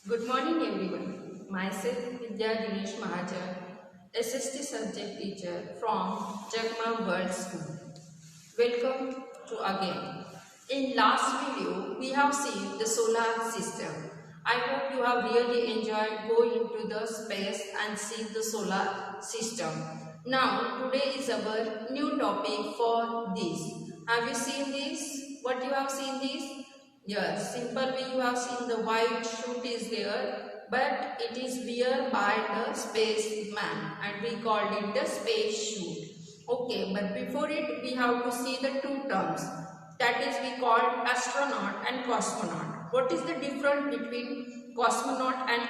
Good morning everyone. Myself Vidya Dinesh Mahajan, SST subject teacher from Jagma World School. Welcome to again. In last video, we have seen the solar system. I hope you have really enjoyed going into the space and see the solar system. Now, today is our new topic for this. Have you seen this? What you have seen this? Yes, simply you have seen the white shoot is there, but it is wear by the spaceman and we called it the space shoot. Okay, but before it we have to see the two terms. That is we call astronaut and cosmonaut. What is the difference between cosmonaut and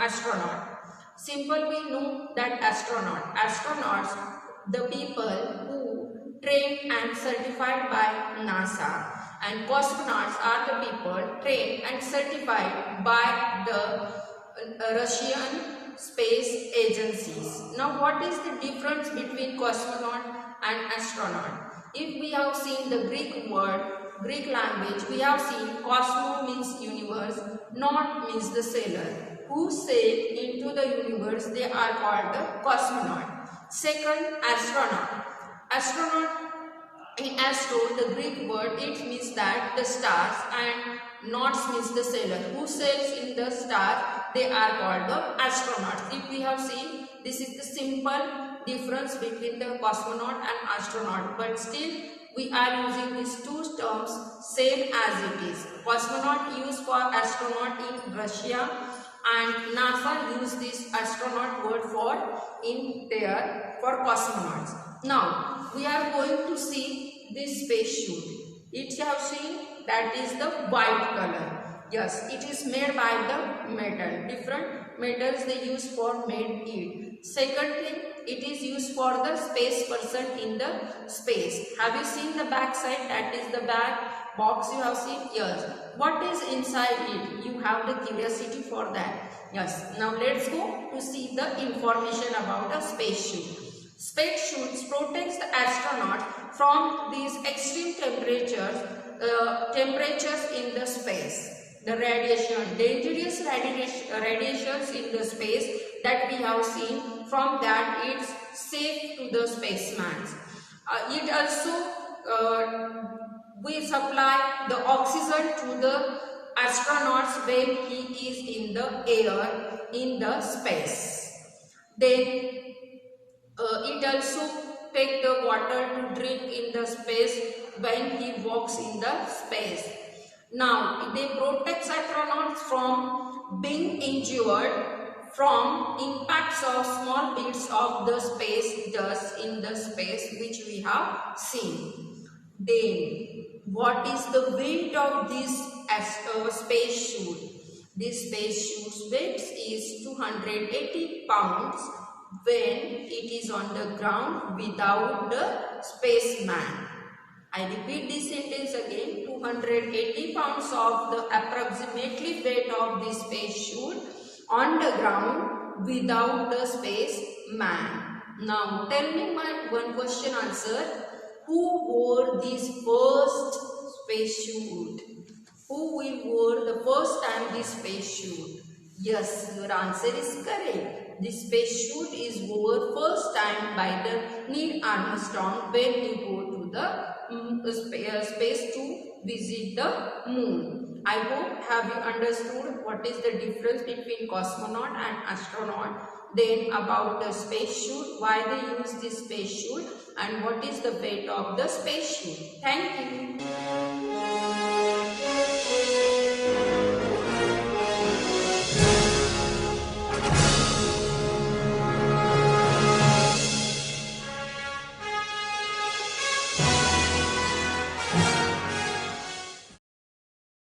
astronaut? Simple we know that astronauts, the people who trained and certified by NASA, and cosmonauts are the people trained and certified by the Russian space agencies. Now what is the difference between cosmonaut and astronaut? If we have seen the Greek language, we have seen cosmo means universe, naut means the sailor. Who sail into the universe, they are called the cosmonaut. Second, astronaut. Astronaut, in astro, the Greek word, it means that the stars, and nauts means the sailor. Who sails in the star, they are called the astronauts. If we have seen, this is the simple difference between the cosmonaut and astronaut, but still we are using these two terms same as it is. Cosmonaut used for astronaut in Russia, and NASA used this astronaut word for in there for cosmonauts. Now we are going to see this space shoot. It you have seen that is the white color. Yes, it is made by the metal. Different metals they use for made it. Second thing, it is used for the space person in the space. Have you seen the back side? That is the back box you have seen? Yes. What is inside it? You have the curiosity for that. Yes. Now let's go to see the information about a space shoot. Space shoots protects the astronaut from these extreme temperatures in the space. The radiation, dangerous radiations in the space that we have seen, from that it's safe to the spaceman. It also we supply the oxygen to the astronauts when he is in the air in the space. Then it also take the water to drink in the space when he walks in the space. Now they protect astronauts from being injured from impacts of small bits of the space dust in the space which we have seen. Then what is the weight of this space shoot? This space shoot's weight is 280 pounds when it is on the ground without the spaceman. I repeat this sentence again. 280 pounds of the approximately weight of this space shoot on the ground without the spaceman. Now tell me my one question answer. Who wore this first space shoot? Who will wore the first time this space shoot? Yes, your answer is correct. This space shoot is wore first time by the Neil Armstrong when he go to the space to visit the moon. I hope have you understood what is the difference between cosmonaut and astronaut. Then about the space shoot, why they use this space shoot, and what is the weight of the space shoot. Thank you.